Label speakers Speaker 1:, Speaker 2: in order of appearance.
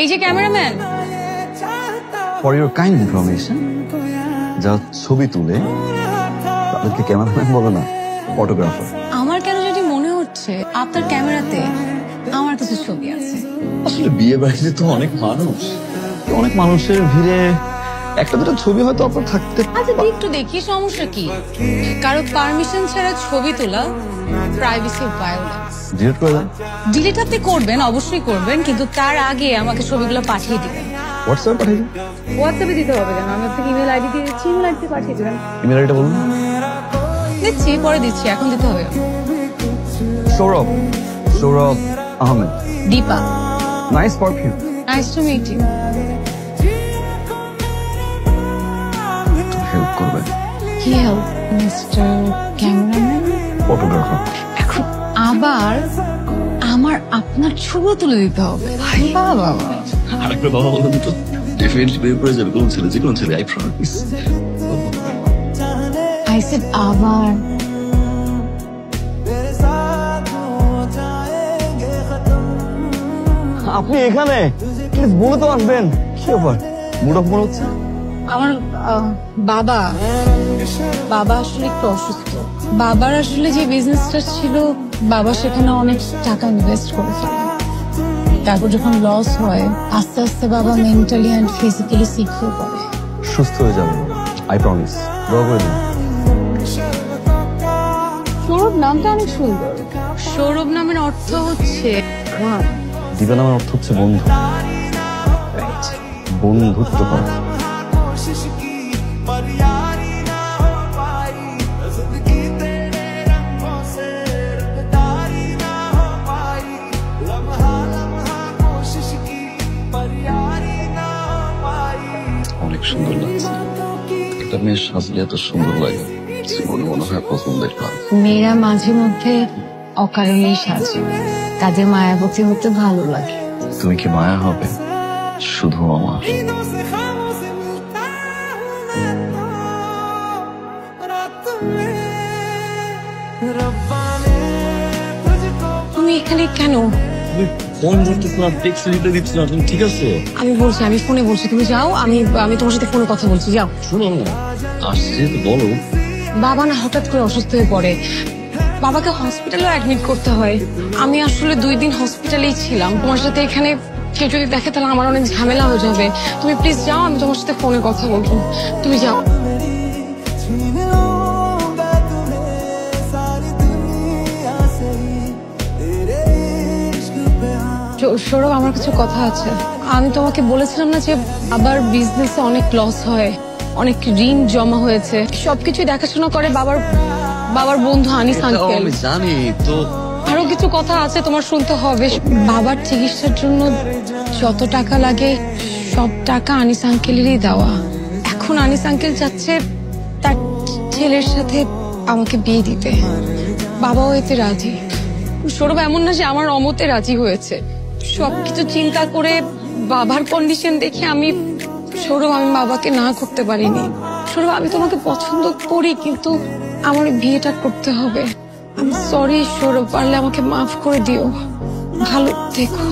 Speaker 1: এই যে cameraman,
Speaker 2: for your kind information, যা ছবি তুলে তাদেরকে ক্যামেরাম্যান বলে না, ফটোগ্রাফার।
Speaker 1: আমার কেন যদি মনে হচ্ছে আপনার ক্যামেরাতে আমার কিছু ছবি আছে।
Speaker 2: আসলে বিয়ে বাড়িতে তো অনেক মানুষ, অনেক মানুষের ভিড়ে একটা দুটো ছবি হয়তো আপনার থাকতে।
Speaker 1: আচ্ছা একটু দেখি, সমস্যা কি? কারো পারমিশন ছাড়া ছবি তোলা প্রাইভেসি ভায়োলেন্স।
Speaker 2: ডিলিট করে দেন।
Speaker 1: ডিলিট আপনি করবেন, অবশ্যই করবেন, কিন্তু তার আগে আমাকে ছবিগুলো পাঠিয়ে দিবেন।
Speaker 2: হোয়াটসঅ্যাপে পাঠিয়ে দিন।
Speaker 1: হোয়াটসঅ্যাপে দিতে হবে কেন? আমি আপনাকে ইমেল আইডি দিয়ে দিচ্ছি, ইমেল আইডি পাঠিয়ে দেবেন।
Speaker 2: ইমেল আইডিটা বলুন।
Speaker 1: দিচ্ছি, পরে দিচ্ছি, এখন দিতে হবে।
Speaker 2: Sourav, Sourav Ahmed.
Speaker 1: Dipa.
Speaker 2: Nice perfume.
Speaker 1: Nice to meet you.
Speaker 2: Help করবেন।
Speaker 1: কি হেল্প মিস্টার ক্যামেরাম্যান?
Speaker 2: ফটোগ্রাফার।
Speaker 1: এখন আবার আমার আপনার ছবি তুলে দিতে হবে? বাবা
Speaker 2: আরেকটা বাবা বলুন তো, ডেফিনেটলি বের করে যাবে কোন ছেলে, যে কোন ছেলে, আই প্রমিস।
Speaker 1: আই সেড আবার।
Speaker 2: আপনি এখানে প্লিজ বলে তো আসবেন। কি ব্যাপার, মুড অফ মনে হচ্ছে?
Speaker 1: আমার বাবা বাবা আসলে একটু অসুস্থ। বাবার আসলে যে বিজনেসটা ছিল, বাবা সেখানে অনেক টাকা ইনভেস্ট করে ফেলে। তারপর যখন লস হয়, আস্তে আস্তে বাবা মেন্টালি অ্যান্ড ফিজিক্যালি সিক হয়ে পড়ে।
Speaker 2: সুস্থ হয়ে যাবে, আই প্রমিস। দোয়া করে দিন।
Speaker 1: সৌরভ নামটা অনেক সুন্দর। সৌরভ নামের অর্থ হচ্ছে
Speaker 2: দীপা নামের অর্থ হচ্ছে বন্ধু, বন্ধুত্ব করা। অনেক সুন্দর লাগছে। একটা মেয়ে সাজলে এত সুন্দর লাগে, জীবনে মনে হয় প্রথম দেখলাম।
Speaker 1: মেয়েরা মাঝে মধ্যে অকারণেই সাজে, তাদের মায়াবতী হতে ভালো লাগে।
Speaker 2: তুমি কি মায়া হবে শুধু আমার?
Speaker 1: তুমি এখানে কেন?
Speaker 2: ফোন ধরতেছ না, টেক্সট রিপ্লাই দিচ্ছ না, তুমি ঠিক আছে?
Speaker 1: আমি বলছি, আমি ফোনে বলছি, তুমি যাও, আমি তোমার সাথে ফোনে কথা বলছি, যাও।
Speaker 2: শোনো না, আসছে তো বলো।
Speaker 1: বাবা না হঠাৎ করে অসুস্থ হয়ে পড়ে, বাবাকে হসপিটালে অ্যাডমিট করতে হয়। আমি আসলে 2 দিন হসপিটালেই ছিলাম। তোমার সাথে এখানে কেউ যদি দেখে তাহলে আমার অনেক ঝামেলা হয়ে যাবে। তুমি প্লিজ যাও, আমি তোমার সাথে ফোনে কথা বলবো। তুমি যাও। সৌরভ, আমার কিছু কথা আছে। আমি তোমাকে বলেছিলাম না যে বাবার বিজনেসে অনেক লস হয়, অনেক ঋণ জমা হয়েছে, সবকিছু দেখাশোনা করে বাবার বন্ধু আনিস আঙ্কেল।
Speaker 2: আমি জানি তো।
Speaker 1: আরো কিছু কথা আছে তোমার শুনতে হবে। বাবার চিকিৎসার জন্য যত টাকা লাগে সব টাকা আনিস আঙ্কেলেরই দেওয়া। এখন আনিস আঙ্কেল চাচ্ছে তার ছেলের সাথে আমাকে বিয়ে দিতে। বাবাও এতে রাজি। সৌরভ, এমন না যে আমার অমতে রাজি হয়েছে। সবকিছু চিন্তা করে বাবার কন্ডিশন দেখে আমি বাবাকে না করতে পারিনি। সৌরভ, আমি তোমাকে পছন্দ করি, কিন্তু আমার বিয়েটা করতে হবে। আমি সরি সৌরভ, পারলে আমাকে মাফ করে দিও। ভালো থেকো।